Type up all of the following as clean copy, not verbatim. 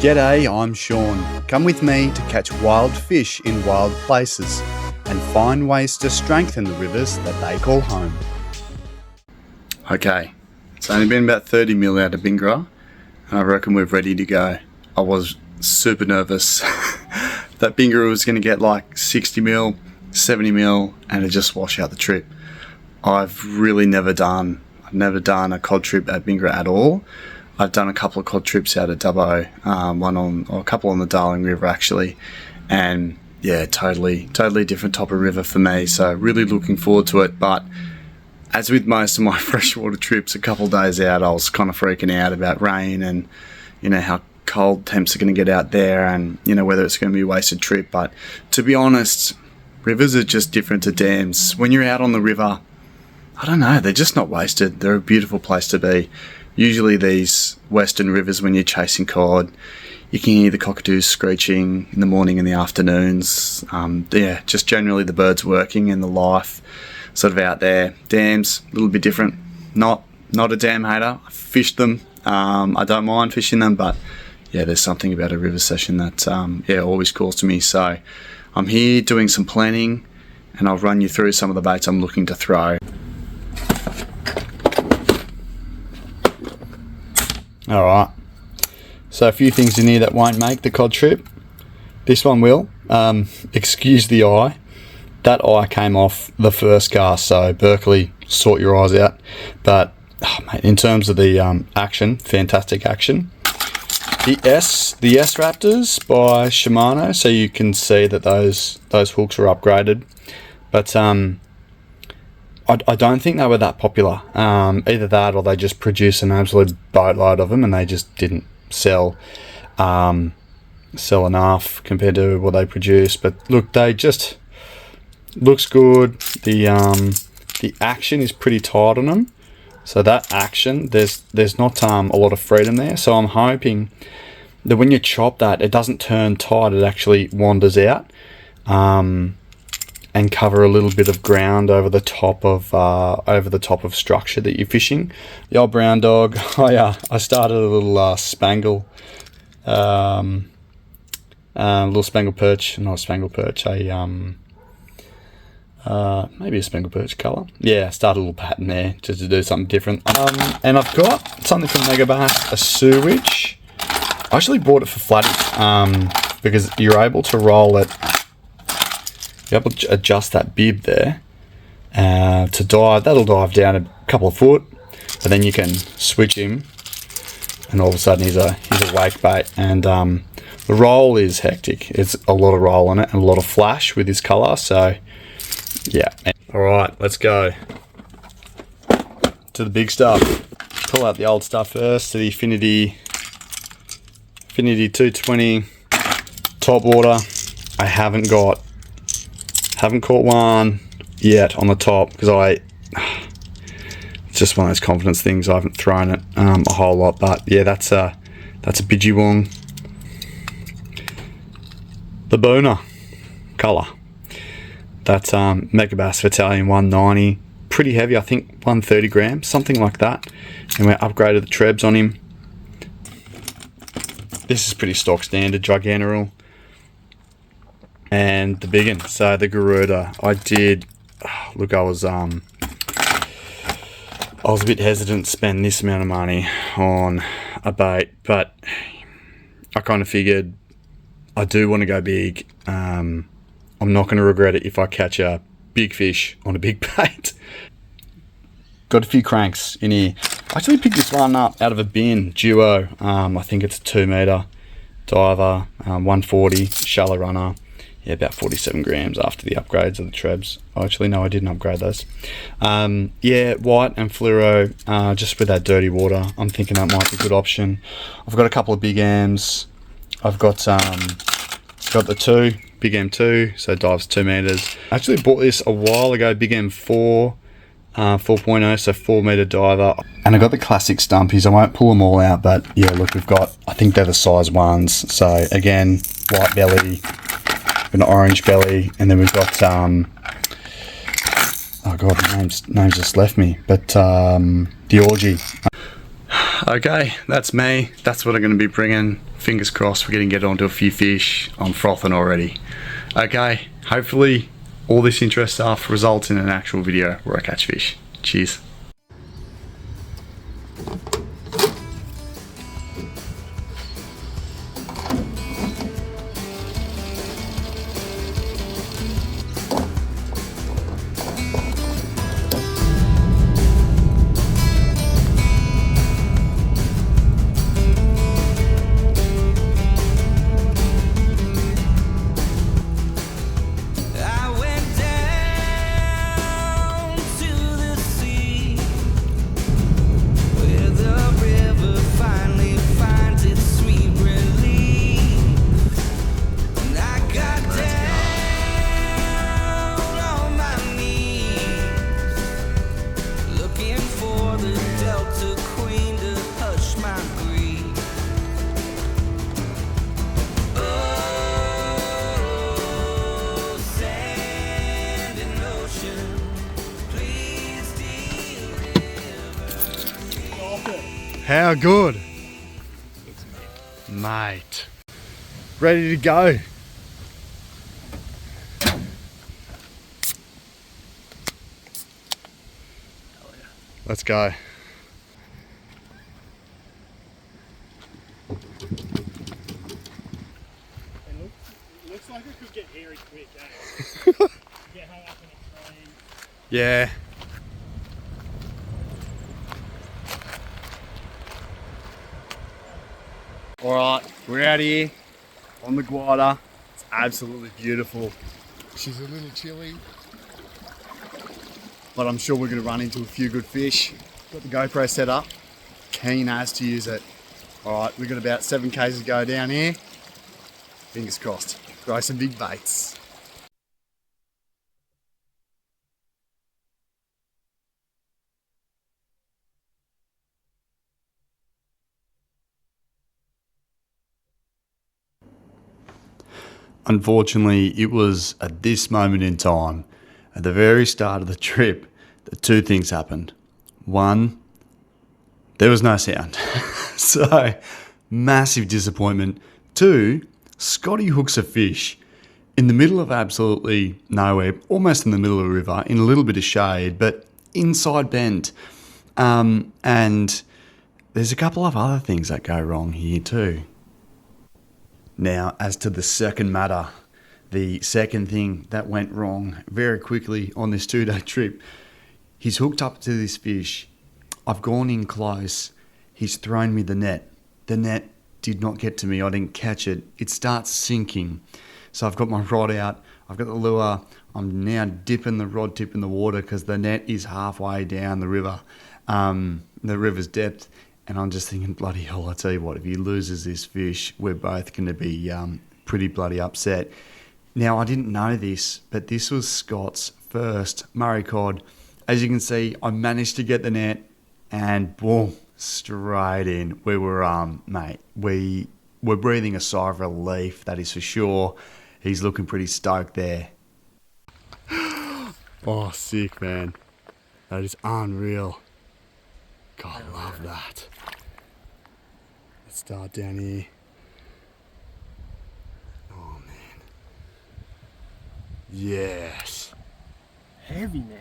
G'day, I'm Sean. Come with me to catch wild fish in wild places and find ways to strengthen the rivers that they call home. Okay, it's only been about 30 mil out of Bingara and I reckon we're ready to go. I was super nervous that Bingara was going to get like 60 mil, 70 mil and it just wash out the trip. I've never done a cod trip at Bingara at all. I've done a couple of cod trips out at Dubbo, a couple on the Darling River actually, and yeah, totally different type of river for me, so really looking forward to it. But as with most of my freshwater trips, a couple of days out I was kind of freaking out about rain and how cold temps are going to get out there and whether it's going to be a wasted trip. But to be honest, rivers are just different to dams. When you're out on the river, I don't know, they're just not wasted. They're a beautiful place to be. Usually these western rivers, when you're chasing cod, you can hear the cockatoos screeching in the morning and the afternoons. Just generally the birds working and the life sort of out there. Dams, a little bit different. Not a dam hater. I fished them. I don't mind fishing them, but yeah, there's something about a river session that always calls to me. So I'm here doing some planning and I'll run you through some of the baits I'm looking to throw. Alright, so a few things in here that won't make the cod trip. This one will. Excuse the eye. That eye came off the first cast, so Berkeley, sort your eyes out. But mate, in terms of the action, fantastic action. The S Raptors by Shimano, so you can see that those hooks are upgraded. But I don't think they were that popular. Either that or they just produced an absolute boatload of them and they just didn't sell enough compared to what they produced. But look, they just looks good. The action is pretty tight on them. So that action, there's not a lot of freedom there. So I'm hoping that when you chop that, it doesn't turn tight. It actually wanders out. And cover a little bit of ground over the top of structure that you're fishing. The old brown dog. I started a little spangle, little spangle perch, not a spangle perch, maybe a spangle perch colour. Yeah, started a little pattern there just to do something different. And I've got something from Megabass, a sewage. I actually bought it for flatty because you're able to roll it. You're able to adjust that bib there to dive. That'll dive down a couple of foot, but then you can switch him, and all of a sudden he's a wake bait. And the roll is hectic. It's a lot of roll on it and a lot of flash with his colour. So yeah. All right, let's go to the big stuff. Pull out the old stuff first. To the Affinity 220 Topwater. I haven't caught one yet on the top because it's just one of those confidence things. I haven't thrown it a whole lot, but yeah, that's a Bidjiwong. The Boona colour. That's Megabass Battalion 190. Pretty heavy, I think 130 grams, something like that. And we upgraded the trebs on him. This is pretty stock standard, Gigantoril. And the big one, so the Garuda. I was a bit hesitant to spend this amount of money on a bait, but I kind of figured I do want to go big. I'm not going to regret it if I catch a big fish on a big bait. Got a few cranks in here. I actually picked this one up out of a bin, Duo. I think it's a 2 metre diver, 140, shallow runner. Yeah, about 47 grams after the upgrades of the trebs. Actually, no, I didn't upgrade those. White and fluoro, just with that dirty water. I'm thinking that might be a good option. I've got a couple of big M's. I've got the big M2, so dives 2 meters. I actually bought this a while ago, big M4, 4.0, so 4 meter diver. And I got the classic stumpies. I won't pull them all out, but yeah, look, we've got, I think they're the size 1s. So again, white belly, an orange belly, and then we've got oh god, the name's just left me, but the orgy. Okay, that's me. That's what I'm going to be bringing Fingers crossed we're going to get onto a few fish. I'm frothing already. Okay, hopefully all this interest stuff results in an actual video where I catch fish. Cheers. How good? Mate. Ready to go. Let's go. Looks like it could get hairy quick, eh? Get hung up in a tree. Yeah. Alright, we're out here on the Gywdir. It's absolutely beautiful. She's a little chilly, but I'm sure we're going to run into a few good fish. Got the GoPro set up, keen as to use it. Alright, we've got about 7 k's to go down here. Fingers crossed. Throw some big baits. Unfortunately, it was at this moment in time, at the very start of the trip, that 2 things happened. 1, there was no sound. So, massive disappointment. 2, Scotty hooks a fish in the middle of absolutely nowhere, almost in the middle of the river, in a little bit of shade, but inside bend. And there's a couple of other things that go wrong here too. Now, as to the second matter, the second thing that went wrong very quickly on this 2-day trip, he's hooked up to this fish. I've gone in close. He's thrown me the net. The net did not get to me. I didn't catch it. It starts sinking. So I've got my rod out. I've got the lure. I'm now dipping the rod tip in the water because the net is halfway down the river, the river's depth. And I'm just thinking, bloody hell, I tell you what, if he loses this fish, we're both going to be pretty bloody upset. Now, I didn't know this, but this was Scott's first Murray Cod. As you can see, I managed to get the net and boom, straight in. We were, mate, we were breathing a sigh of relief, that is for sure. He's looking pretty stoked there. Oh, sick, man. That is unreal. God, I love that. Let's start down here. Oh man. Yes. Heavy now.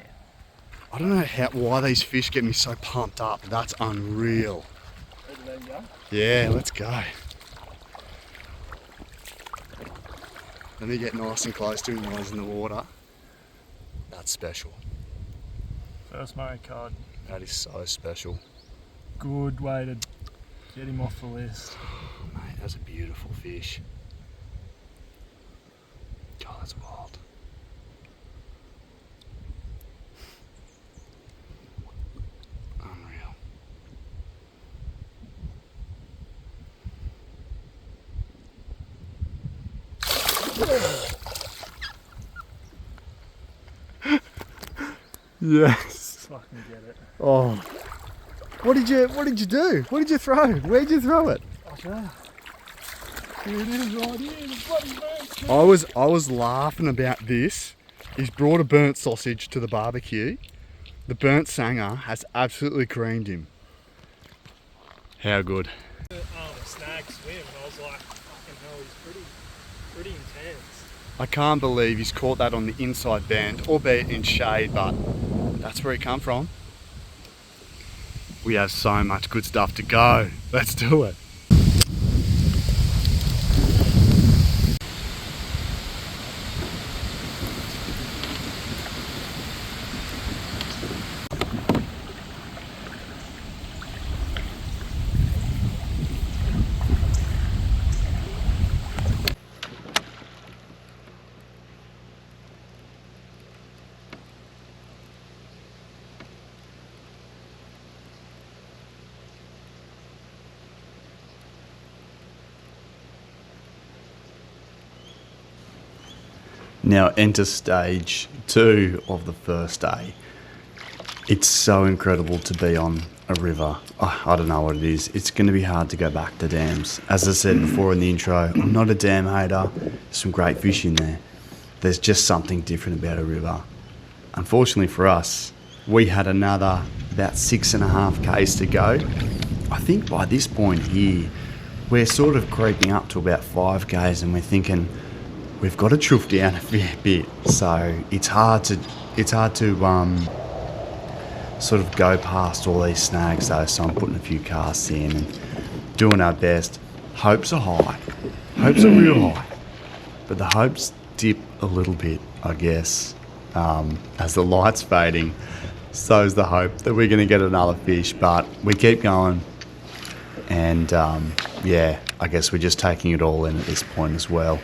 I don't know why these fish get me so pumped up. That's unreal. Ready to let him go? Yeah, let's go. Let me get nice and close to him while he's in the water. That's special. First Murray Cod. That is so special. Good way to get him off the list. Oh, mate, that's a beautiful fish. God, that's wild. Unreal. Yes. Fucking get it. Oh. What did you do? What did you throw? Where'd you throw it? Okay. Here it is right here, the bloody burnt. I was laughing about this. He's brought a burnt sausage to the barbecue. The burnt sanger has absolutely creamed him. How good. snag swim, and I was like, fucking hell, he's pretty intense. I can't believe he's caught that on the inside bend, albeit in shade, but that's where he come from. We have so much good stuff to go. Let's do it. Now enter stage 2 of the first day. It's so incredible to be on a river. I don't know what it is. It's going to be hard to go back to dams. As I said before in the intro, I'm not a dam hater. There's some great fish in there. There's just something different about a river. Unfortunately for us, we had another about 6.5 k's to go. I think by this point here, we're sort of creeping up to about 5 k's and we're thinking, we've got to chuff down a fair bit, so it's hard to sort of go past all these snags though. So I'm putting a few casts in and doing our best. Hopes are high, hopes are real high, but the hopes dip a little bit, I guess, as the light's fading. So's the hope that we're going to get another fish, but we keep going, and yeah, I guess we're just taking it all in at this point as well.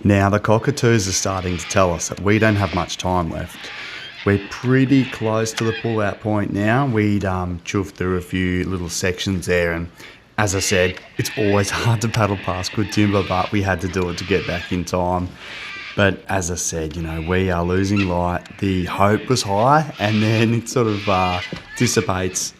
Now the cockatoos are starting to tell us that we don't have much time left. We're pretty close to the pull-out point now. We'd chuffed through a few little sections there, and as I said, it's always hard to paddle past good timber, but we had to do it to get back in time. But as I said, you know, we are losing light. The hope was high, and then it sort of dissipates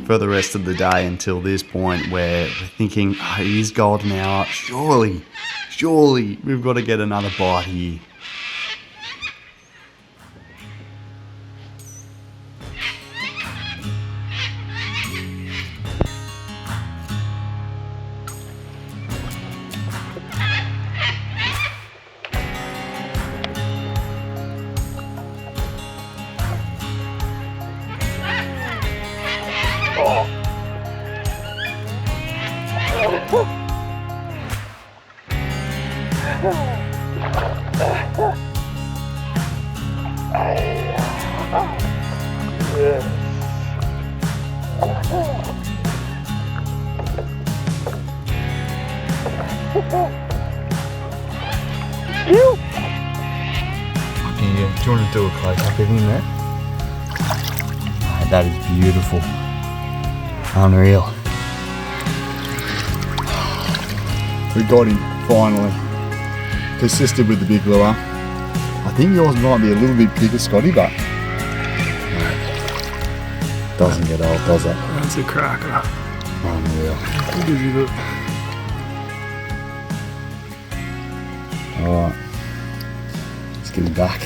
for the rest of the day until this point where we're thinking, oh, it is golden hour. Surely we've got to get another bite here. Yeah, do you want to do a close-up of him there? Oh, that is beautiful. Unreal. We got him, finally. Persisted with the big lure. I think yours might be a little bit bigger, Scotty, but doesn't get old, does it? That's a cracker. Unreal. What does he look? Alright. Let's get him back.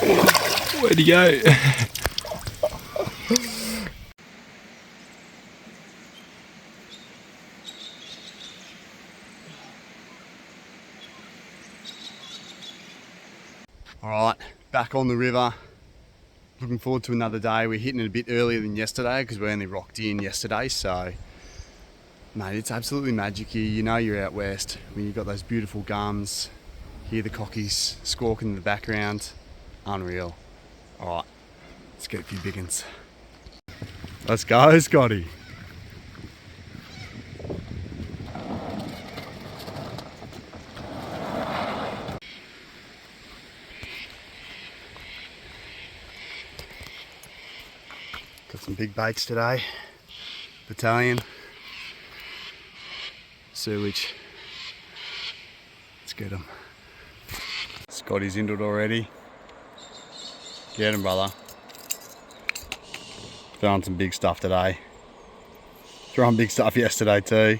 Where'd he go? Alright, back on the river. Looking forward to another day. We're hitting it a bit earlier than yesterday because we only rocked in yesterday, so mate, it's absolutely magic here. You know you're out west when you've got those beautiful gums, hear the cockies squawking in the background. Unreal. Alright, let's get a few big uns. Let's go, Scotty. Got some big baits today. Battalion. Sewage. Let's get them. Scotty's into it already. Get him, brother. Throwing some big stuff today. Throwing big stuff yesterday too.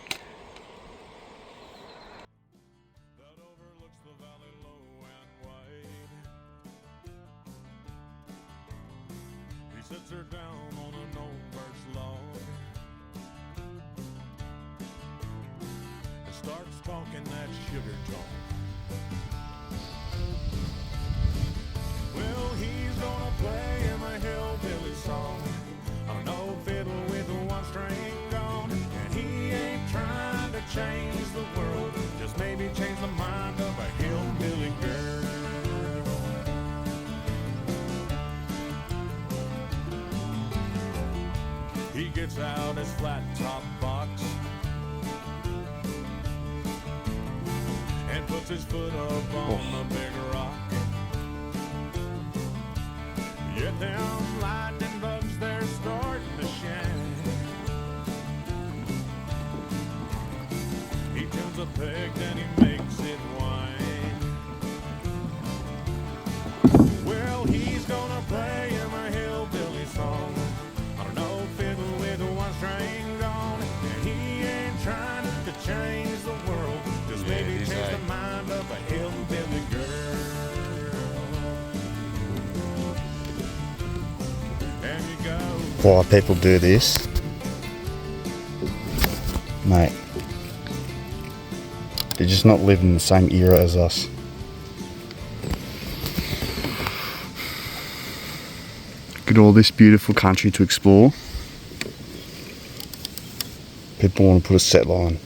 Sits her down on an old birch log and starts talking that sugar talk. Well, he's gonna play him a hillbilly song on an old fiddle with one string gone, and he ain't trying to change the world, just maybe change the mind of a hillbilly girl. He gets out his flat top box and puts his foot up on the big rock. Yet them lightning bugs, they're starting to shine. He tunes a peg, then he makes it whine. Well, he's gonna play him a hillbilly song on an old fiddle with one string gone, and he ain't trying to change the world, just maybe change the mind of a hillbilly girl. There you go. Why people do this, mate, they're just not living in the same era as us. Look at all this beautiful country to explore. People want to put a set line.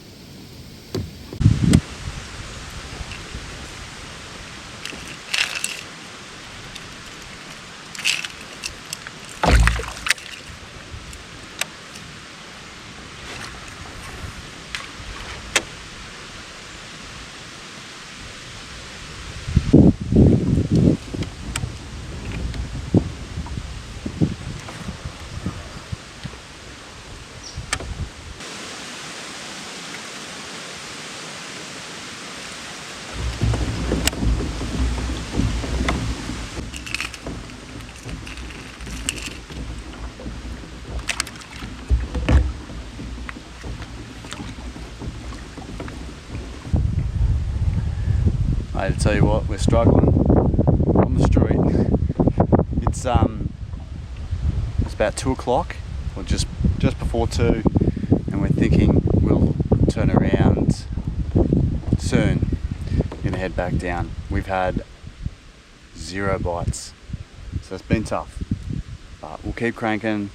I tell you what, we're struggling on the street. It's about 2 o'clock, or just before 2, and we're thinking we'll turn around soon. Gonna head back down. We've had 0 bites, so it's been tough, but we'll keep cranking.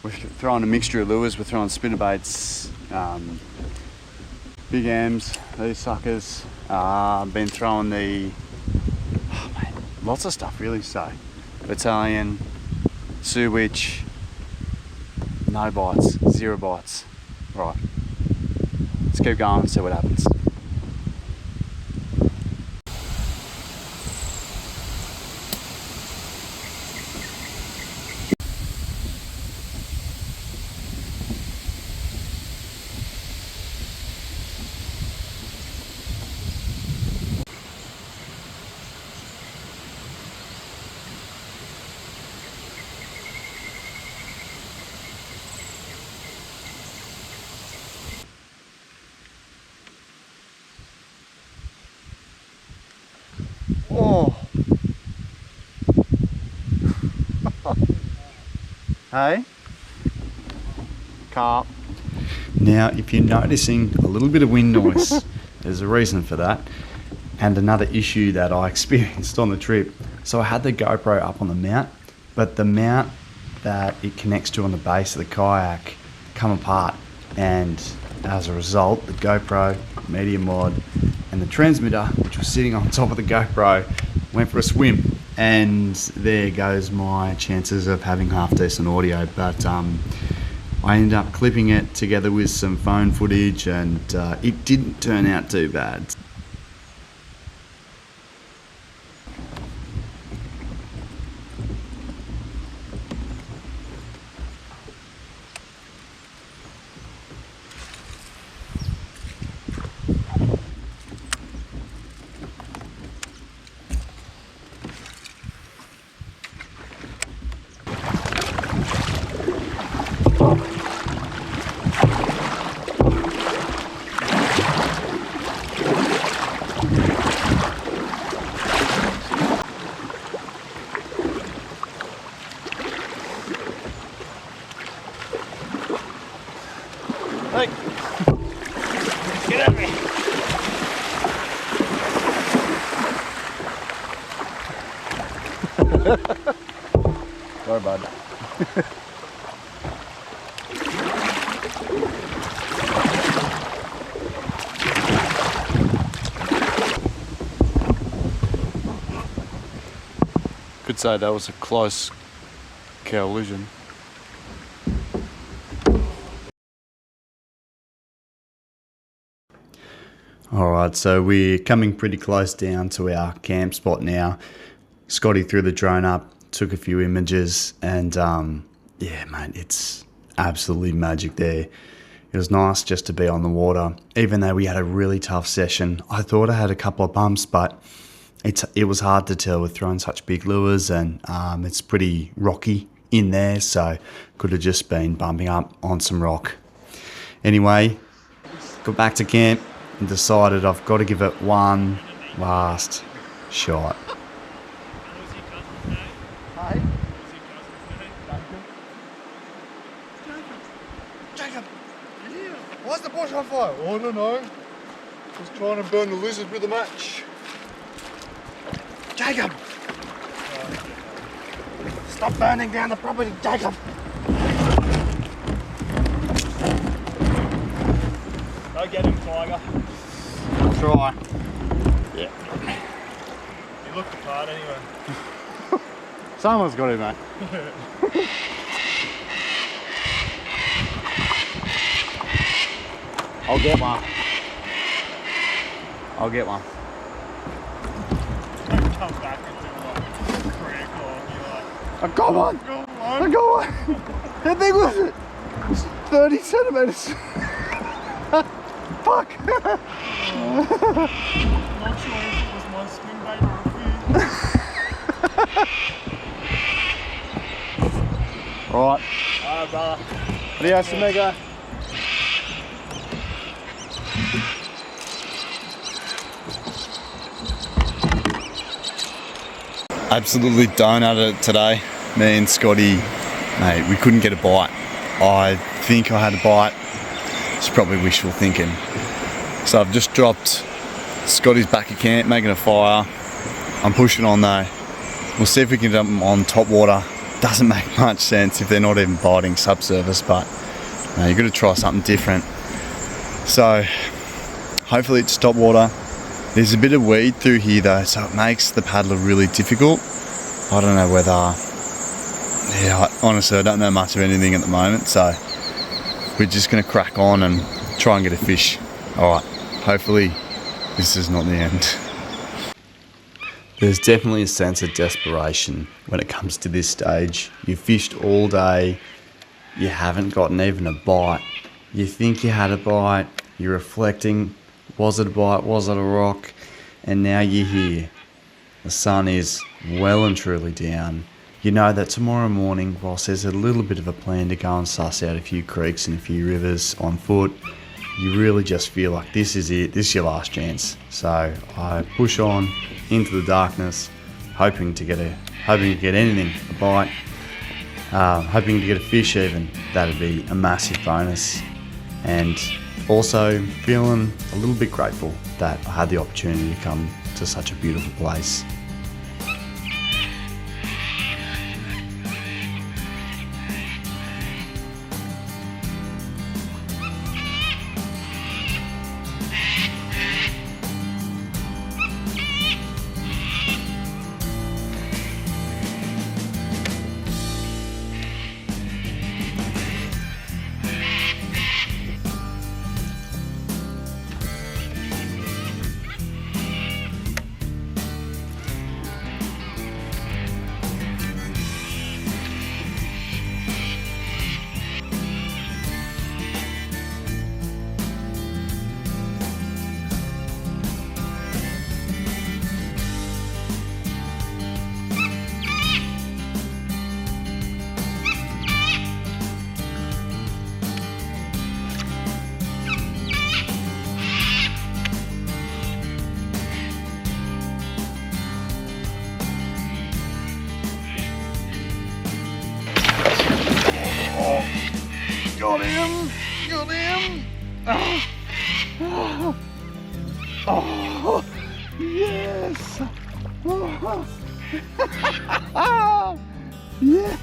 We're throwing a mixture of lures. We're throwing spinnerbaits, big M's, these suckers. Been throwing lots of stuff really, so Battalion, sewage, no bites, 0 bites. Right, let's keep going and see what happens. Hey? Carp. Now, if you're noticing a little bit of wind noise, there's a reason for that. And another issue that I experienced on the trip. So I had the GoPro up on the mount, but the mount that it connects to on the base of the kayak come apart. And as a result, the GoPro, media mod, and the transmitter, which was sitting on top of the GoPro, went for a swim. And there goes my chances of having half decent audio. But I ended up clipping it together with some phone footage, and it didn't turn out too bad. Hey, get at me. Sorry, bud. Could say that was a close collision. Alright, so we're coming pretty close down to our camp spot now. Scotty threw the drone up, took a few images, and yeah, mate, it's absolutely magic there. It was nice just to be on the water. Even though we had a really tough session, I thought I had a couple of bumps, but it was hard to tell with throwing such big lures, and it's pretty rocky in there, so could have just been bumping up on some rock. Anyway, got back to camp and decided I've got to give it one last shot. Hey? Jacob! Why's the bush on fire? I don't know. Just trying to burn the lizard with a match. Jacob! Stop burning down the property, Jacob! Go get him, Tiger. I'll try. Yeah. You look the part anyway. Someone's got it, mate. I'll get one. I'll get one. Come back and do like 3 o'clock. You're like, I got one! I got one! How big was it? It's 30 centimetres. Fuck! not sure if it was my swim bait or a fish. Right. Alright, brother. Adios, amigo. Absolutely done at it today. Me and Scotty, mate, we couldn't get a bite. I think I had a bite. It's probably wishful thinking. So I've just dropped Scotty's back at camp, making a fire. I'm pushing on though. We'll see if we can dump them on top water. Doesn't make much sense if they're not even biting subsurface, but you've got to try something different. So hopefully it's top water. There's a bit of weed through here though, so it makes the paddler really difficult. I don't know whether, honestly I don't know much of anything at the moment, so we're just going to crack on and try and get a fish. Alright, hopefully this is not the end. There's definitely a sense of desperation when it comes to this stage. You've fished all day, you haven't gotten even a bite. You think you had a bite, you're reflecting, was it a bite, was it a rock? And now you're here. The sun is well and truly down. You know that tomorrow morning, whilst there's a little bit of a plan to go and suss out a few creeks and a few rivers on foot, you really just feel like this is it, this is your last chance. So I push on into the darkness, hoping to get anything, a bite, hoping to get a fish even. That'd be a massive bonus. And also feeling a little bit grateful that I had the opportunity to come to such a beautiful place. Got him! Got him! Oh, oh, oh yes! Oh, yeah!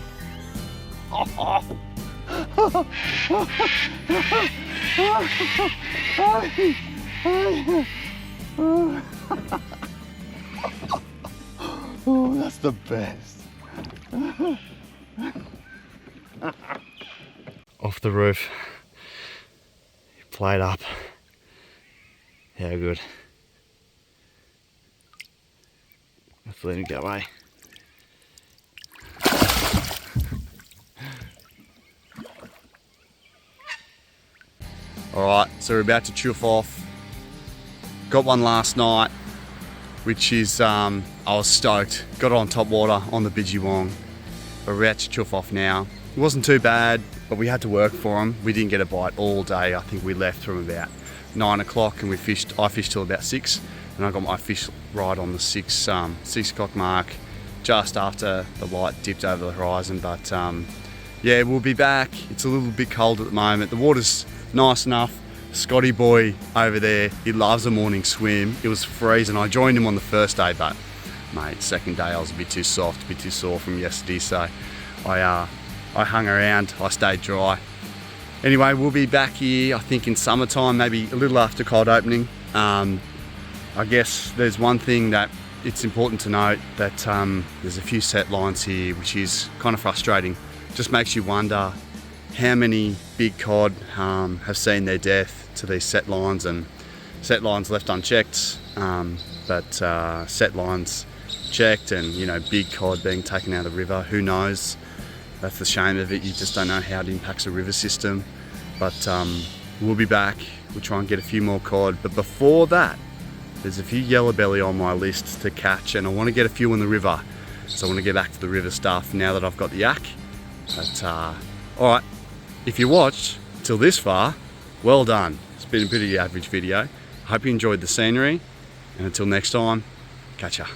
Oh, that's the best. Off the roof, he played up. How good. Let's let him go away. Alright, so we're about to chuff off. Got one last night, which is, I was stoked. Got it on Topwater on the Bingara. We're about to chuff off now. It wasn't too bad, but we had to work for them. We didn't get a bite all day. I think we left from about 9 o'clock and I fished till about 6, and I got my fish right on the 6 o'clock mark, just after the light dipped over the horizon. But yeah, we'll be back. It's a little bit cold at the moment. The water's nice enough. Scotty boy over there, he loves a morning swim. It was freezing. I joined him on the first day, but mate, second day I was a bit too soft, a bit too sore from yesterday, so I hung around, I stayed dry. Anyway, we'll be back here, I think in summertime, maybe a little after cold opening. I guess there's one thing that it's important to note, that there's a few set lines here, which is kind of frustrating. Just makes you wonder how many big cod have seen their death to these set lines, and set lines left unchecked, but set lines checked, and you know, big cod being taken out of the river. Who knows? That's the shame of it. You just don't know how it impacts a river system. But we'll be back. We'll try and get a few more cod. But before that, there's a few yellow belly on my list to catch, and I want to get a few in the river. So I want to get back to the river stuff now that I've got the yak. But all right, if you watched till this far, well done. It's been a pretty average video. I hope you enjoyed the scenery, and until next time, catch ya.